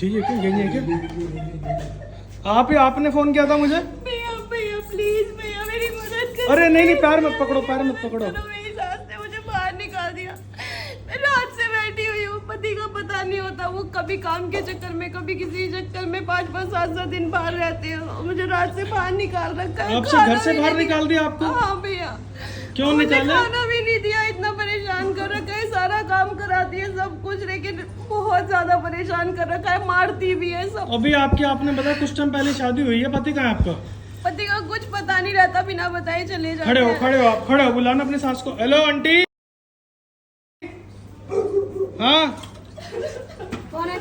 चाहिए क्यों यही है क्या? आपने फोन किया था मुझे। भैया भैया प्लीज भैया मेरी मदद कर। अरे नहीं पैर मत पकड़ो, पैर मत पकड़ो। मेरी सास ने मुझे बाहर निकाल दिया। मैं रात से बैठी हुई हूँ, पति का पता नहीं होता, वो कभी काम के चक्कर में कभी किसी चक्कर में 5-5 7-7 दिन बाहर रहते हैं। मुझे रात से बाहर निकाल रखा है। आपसे घर से बाहर निकाल दिया आपको? हाँ भैया। क्यों निकाला? खाना भी नहीं दिया, इतना परेशान कर रखा है, सारा काम कराती है सब कुछ, लेकिन बहुत ज्यादा परेशान कर रखा है, मारती भी है सब। अभी आपने बताया कुछ टाइम पहले शादी हुई है, पति कहाँ है आपका? पति का कुछ पता नहीं रहता, बिना बताए चले जाते खड़े हो, हैं। खड़े हो, बुलाना अपने सास को। Hello aunty. हाँ कौन है?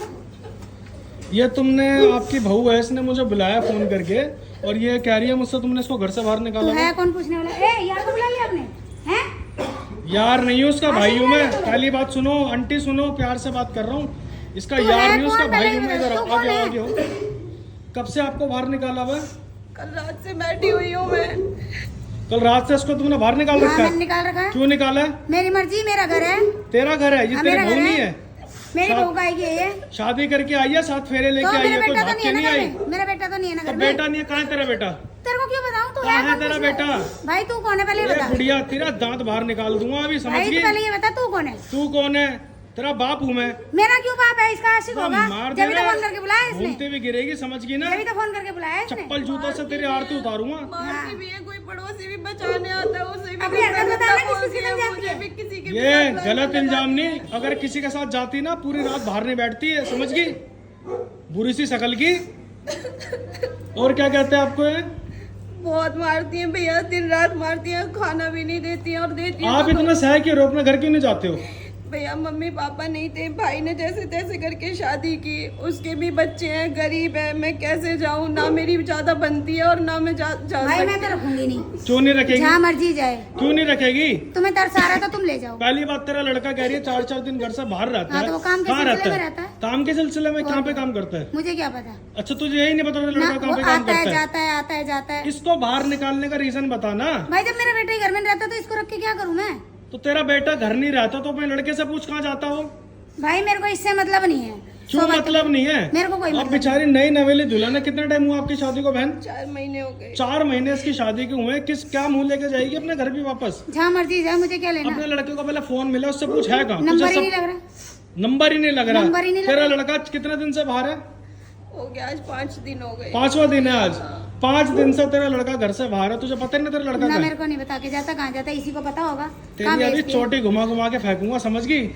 ये तुमने, आपकी बहू है, इसने मुझे बुलाया फोन करके और ये कह रही है मुझसे तुमने इसको घर से बाहर निकाला है। कौन पूछने वाला? ए यार को बुला लिया आपने? हैं? यार नहीं हूँ उसका भाई हूँ मैं। पहली बात सुनो आंटी, सुनो, प्यार से बात कर रहा हूँ। इसका यार नहीं, उसका भाई हूँ मैं। इधर आगे हो। कब से आपको बाहर निकाला हुआ? कल रात से बैठी हुई हूँ मैं। कल रात से इसको तुमने बाहर निकाल रखा मैंने है? निकाल रखा है। क्यों निकाला है? मेरी मर्जी, मेरा घर है। तेरा घर है, ये हाँ, तेरी मेरा बहू घर नहीं है। है। मेरी बहू का आएगी ये। शादी करके आई है, 7 फेरे लेके तो आई मेरा है, कोई बेटा तो भाग नहीं के है ना नहीं घर आई। में। मेरा बेटा तो नहीं है ना तो घर में। बेटा नहीं है, कहाँ है तेरा बेटा? तेरे को क्यों बताऊं? तू कहाँ है कौन तेरा पूछने बेटा? वाला? भाई तू कौन है पहले ये अरे बता। बुढ़िया, तेरा दांत बाहर निकाल दूंगा अभी, समझ भाई गई? तू पहले ये बता, तू कौन है? तू कौन है? तेरा बाप हूँ मैं। मेरा क्यों बाप है? इसका आशिक होगा। मार जब भी तो देना। फोन करके बुलाया इसने। घूमते भी गिरेगी, समझ गई ना? जब भी तो फोन करके बुलाया इसने। चप्पल जूतों से तेरी आरती उतारूंगा। मारती भी है, कोई पड़ोसी भी बचाने आता है, उसे भी अपनी हरकत गलत बताना, बोलती किसी है, से मुझे भी किसी के भी ये साथ गलत लड़ाई इल्जाम लगाती नहीं। अगर किसी के साथ जाती ना, पूरी रात बाहर नहीं बैठती है, समझ गई? बुरी सी शकल की। और क्या कहते हैं आपको ये? बहुत मारती है भैया, दिन रात मारती है, खाना भी नहीं देती है, और देती है आप तो इतना सह क्यों रहे हो? अपने घर क्यों नहीं जाते हो? भैया मम्मी पापा नहीं थे, भाई ने जैसे तैसे करके शादी की, उसके भी बच्चे हैं, गरीब है, मैं कैसे जाऊं? ना मेरी ज्यादा बनती है और ना मैं जा भाई मैं सकती। तो रखूंगी नहीं, क्यों नहीं रखेगी? जहाँ मर्जी जाए। क्यों नहीं रखेगी? तुम्हें तरस आ रहा था, तुम ले जाओ। पहली बात, तेरा लड़का कह रही है 4-4 दिन घर से बाहर रहता हाँ, है। तो वो काम के कहाँ सिलसिले में है? रहता है। काम के सिलसिले में कहाँ पे काम करता है? मुझे क्या पता? अच्छा, तुझे यही नहीं पता तेरा ना लड़का वो कहाँ पे काम आता है करता है? जाता है, आता है जाता है। इसको बाहर निकालने का रीजन बता ना। भाई जब मेरा बेटा ही घर में नहीं रहता तो इसको रख के क्या करूं मैं? तो तेरा बेटा घर नहीं रहता तो अपने लड़के से पूछ कहाँ जाता हो? भाई मेरे को इससे मतलब नहीं है। क्यों मतलब नहीं है? मेरे को कोई अब मतलब बेचारी नई नवेली दुल्हन है। कितना टाइम हुआ आपकी शादी को बहन? 4 महीने हो गए। 4 महीने इसकी शादी के हुए। किस क्या मुंह लेके जाएगी अपने घर भी वापस? जहाँ मर्जी जाए, मुझे क्या लेना? अपने लड़के को पहले फोन मिला, उससे पूछ है कहाँ? नंबर तुझे ही नहीं लग रहा। नंबर ही नहीं लग रहा। नंबर ही नहीं लग तेरा लड़का कितने दिन से बाहर है? हो गया आज 5 दिन हो गए। 5वां दिन है आज। 5 दिन से तेरा लड़का घर से बाहर है, तुझे पता ही नहीं तेरा लड़का ना कहाँ मेरे है? को नहीं बता के जाता, कहाँ जाता है इसी को पता होगा। कहाँ तेरी अभी भेजती है? चोटी घुमा घुमा के फेंकूंगा, समझ गई?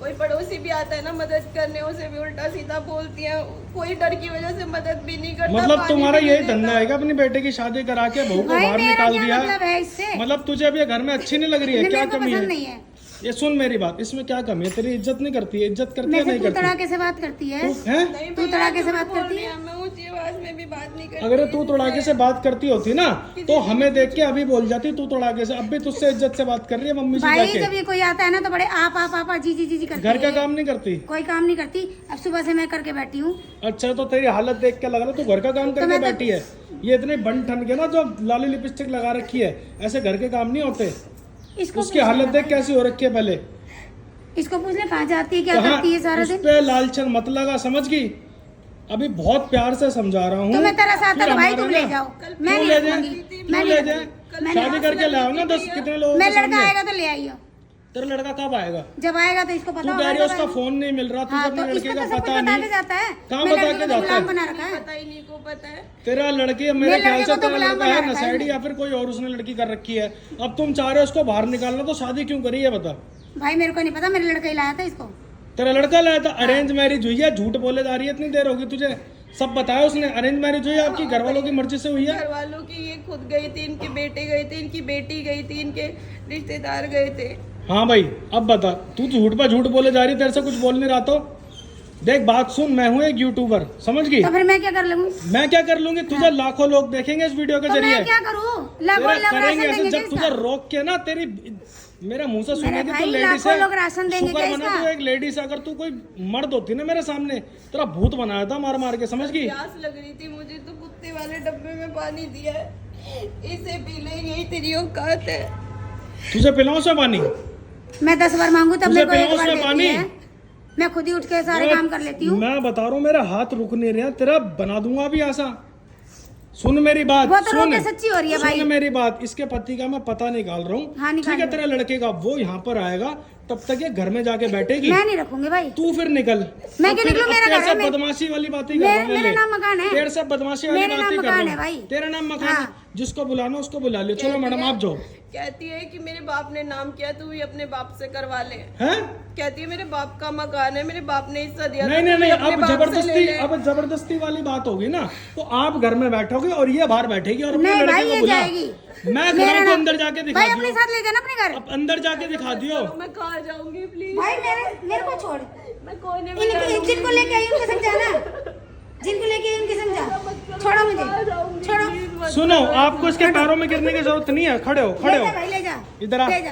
कोई पड़ोसी भी आता है ना मदद करने, उसे भी उल्टा सीधा बोलती है, कोई डर की वजह से मदद भी नहीं करता। मतलब पानी तुम्हारा भी यही नहीं धंधा देता। है क्या? अपनी बेटे की शादी करा के बहू को भाई बाहर मेरा निकाल क्या दिया? मतलब है इससे? मतलब तुझे अभी ये घर में अच्छी नहीं लग रही है? नहीं, क्या मेरे को कमी पसंद है? नहीं है। ये सुन मेरी बात, इसमें क्या कमी है? तेरी इज्जत नहीं करती है? इज्जत करती है मेरे नहीं से तू करती? तड़ाके से बात करती है। तू हैं? नहीं तू भैया, तड़ाके से झूठ बात बोल करती रही है? मैं ऊंची आवाज में भी बात नहीं करती। अगर तू तोड़ाके से बात करती होती ना तो हमें देख के अभी बोल जाती तू तोड़ाके से। अब भी तुझसे इज्जत से बात कर रही है मम्मी से भाई जाके। जब ये कोई आता है ना तो बड़े आप जी जी करती घर का है। काम नहीं करती? कोई काम नहीं करती। अब सुबह से मैं करके बैठी हूँ। अच्छा, तो तेरी हालत देख के लग रहा है तू घर का काम करके मैं तो- बैठी है। ये इतने बन ठन के ना जो लाली लिपस्टिक लगा रखी है, ऐसे घर के काम नहीं होते। इसको उसकी पूछ हालत ले देख भाई। कैसी हो रखी है पहले। इसको पूछ ले कहाँ जाती है, क्या कहाँ? करती है सारा उस दिन। पे लालचन मत लगा, समझ गई? अभी बहुत प्यार से समझा रहा हूँ। तुम्हें तरस आता है तो भाई तुम ले जाओ। मैं क्यों नहीं ले जाए? रखूंगी। मैं क्यों नहीं ले जाए? रखूंगी। मैं शादी नहीं करके ले आओ ना 10 कितने लोगों मैं के लड़का सामने। आएगा तो ले आइयो। तेरा लड़का कब आएगा? जब आएगा तो इसको तू पता कह रही है होगा। उसका फोन नहीं मिल रहा, तुझे हाँ, अपने तो लड़के इसको का तो सब कुछ पता बता के नहीं। जाता है। कहाँ मैं बता लड़के के को जाता गुलाम है? बना रखा है। पता ही नहीं को पता है। तेरा लड़की मेरे ख्याल लड़के से को तो तेरा गुलाम लड़का बना है रखा है नशेड़ी इसने। या फिर कोई और उसने लड़की कर रखी है। अब तुम चाह रहे हो उसको बाहर निकालना, तो शादी क्यों करी है बता? भाई मेरे को नहीं पता, मेरे लड़का ही लाया था इसको। तेरा लड़का लाया था? अरेंज मैरिज हुई है? झूठ बोले जा रही है, इतनी देर होगी तुझे। सब बताया उसने। अरेंज मैरिज हुई है आपकी? घर वालों की मर्जी से हुई है? घर वालों की, ये खुद गई थी, इनके बेटे गए थे, इनकी बेटी गई थी, इनके रिश्तेदार गए थे। हाँ भाई, अब बता। तू झूठ पर झूठ बोले जा रही, तेरे से कुछ बोल नहीं रहा तो। देख बात सुन, मैं हूँ एक यूट्यूबर, समझ गई? तो फिर मैं क्या कर लूँ? मैं क्या कर लूंगी? तुझे लाखों लोग देखेंगे इस वीडियो के तो जरिए। मैं क्या करूँ? लाखों तेरा लोग करेंगे राशन ऐसे। देंगे जब तुझे इसका? रोक के ना तेरी मेरा मुंह से सुनेगी तो भाई, लेडीज लाखों लोग राशन देंगे शुक्र क्या बना इसका? तू एक लेडीज। अगर तू कोई मर्द होती ना मेरे सामने, तेरा भूत बनाया था मार मार के, समझ गई? प्यास लग रही थी मुझे, तो कुत्ते वाले डब्बे में पानी दिया है, इसे पी ले, यही तेरी औकात है। तुझे पिलाऊं से पानी? मैं 10 बार मांगू तब तुझे मेरे को एक पिलाऊं बार से देती पानी? है। मैं खुद ही उठ के सारे काम कर लेती हूँ। मैं बता रहा हूँ मेरे हाथ रुक नहीं रहे हैं, तेरा बना दूंगा भी ऐसा। सुन मेरी बात, वो तो सुन रोके सच्ची हो रही है भाई। सुन मेरी बात, इसके पति का मैं पता निकाल रहा हूँ। हाँ, निकाल ठीक है, लो। तेरे लड़के का वो यहाँ पर आएगा, तब तक ये घर में जाके बैठेगी। मैं नहीं रखूंगी भाई। तू फिर निकल। मैं क्यों निकलूं? मेरा घर है। बदमाशी वाली बातें मेरा नाम मकान है। तेरे से बदमाशी वाली मेरे बातें नाम कर मकान रहा है भाई। हूँ। तेरा नाम मकान है, हाँ। जिसको बुलाना उसको बुला लियो। चलो मैडम आप जाओ। कहती है कि मेरे बाप ने नाम किया, तू भी अपने बाप से करवा ले। हैं? कहती है मेरे बाप का मकान है, मेरे बाप ने हिस्सा दिया। नहीं तो नहीं तू भी नहीं, अपने अब बाप से ले जबरदस्ती, ले। अब जबरदस्ती वाली बात होगी ना, तो आप घर में बैठोगे और ये बाहर बैठेगी और अपने नहीं लड़के भाई, को ये बुला। जाएगी। मैं मेरा घर को नाम- अंदर जाके दिखा भाई अपने दियो। साथ ले जाना अपने घर। अब अंदर जाके दिखा दियो। मैं कहाँ जाऊंगी प्लीज? भाई मेरे को छोड़। मैं कोने में इनकी जिनको लेके आई उनको समझाना, जिनको लेके आई उनकी समझा। छोड़ो मुझे, छोड़ो। सुनो, आपको इसके पैरों में गिरने की जरूरत नहीं है। खड़े हो, खड़े ले जा हो। भाई, ले जा। इधर आ, ले जा।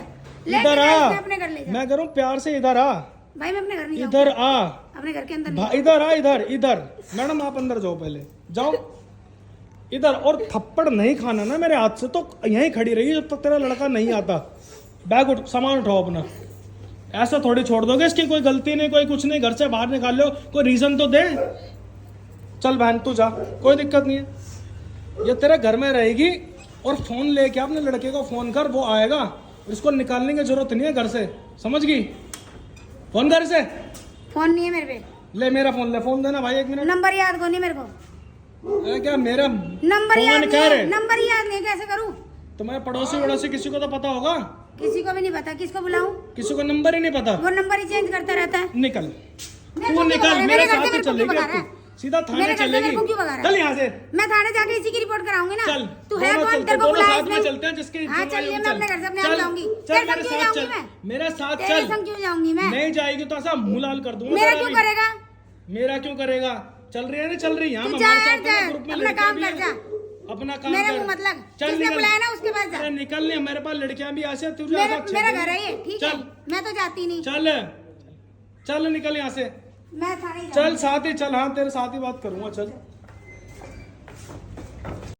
ले इधर जा, आ। इसने अपने घर ले जा। मैं करूँ प्यार से, इधर आ भाई मैं अपने घर नहीं जाऊंगी। इधर आ अपने घर के अंदर नहीं। इधर आ, इधर इधर। मैडम आप अंदर जाओ, पहले जाओ इधर। और थप्पड़ नहीं खाना ना मेरे हाथ से, तो यहीं खड़ी रही जब तक तेरा लड़का नहीं आता। बैग उठ, सामान उठाओ अपना। ऐसा थोड़ी छोड़ दोगे, इसकी कोई गलती नहीं, कोई कुछ नहीं, घर से बाहर निकाल लो, कोई रीजन तो दे। चल बहन तू जा, कोई दिक्कत नहीं है। ये तेरे घर में रहेगी और फोन लेके अपने लड़के को फोन कर, वो आएगा। इसको निकालने की जरूरत नहीं है घर से, समझ गई? फोन घर से फोन नहीं है मेरे पे। ले, मेरा फोन ले, फोन देना भाई 1 मिनट। नंबर याद को नहीं मेरे को। अरे क्या मेरा नंबर फोन याद क्या नहीं रे? है, नंबर याद नहीं है, कैसे करूँ? तुम्हारे पड़ोसी वड़ोसी किसी को तो पता होगा, किसी को भी नहीं पता, किसको बुलाऊं? किसी को नंबर ही नहीं पता। वो नंबर ही चेंज करता रहता है। निकल, मेरे तू को क्यों निकल, भगा रहा है? मेरे घर से साथ ही मेरे को क्यों चलेगी भगा अब रहा है? तू। सीधा थाने मेरे घर से चलेगी। मेरे को क्यों भगा रहा है? चल यहाँ से। मैं थाने जाके इसी की रिपोर्ट कराऊंगी ना। चल, तू है दोनों कौन? चलते, तेरे को दोनों बुलाया साथ में इसने? चलते हैं, जिसके हाँ इज्जत वाली चलिए, वो मैं अपने चल। घर से अपने आप चल, जाऊंगी। चल तेरे मेरे संग क्यों साथ जाऊंगी चल, मैं? मेरे साथ तेरे चल। संग क्यों जाऊंगी मैं? नहीं जाएगी तो ऐसा मुंह लाल कर दूंगा मेरा तेरा क्यों भी। करेगा? मेरा क्यों करेगा? चल रही है ना, चल रही है। तू हम जा हमारे यार, साथ जा। ग्रुप में अपना लड़कियां काम भी कर हैं। जा। अपना काम मेरा कर। मुंह मत लग। चल जिसने निकल। बुलाया ना उसके पास जा। अरे निकल नहीं, मेरे पास लड़कियां भी ऐसे, तुझे मेरा ऐसा मेरा घर है ये, ठीक है? चल मैं तो जाती नहीं। चल चल, निकल यहाँ से। मैं थाने चल साथ ही चल, हाँ तेरे साथ ही बात करूंगा, चल।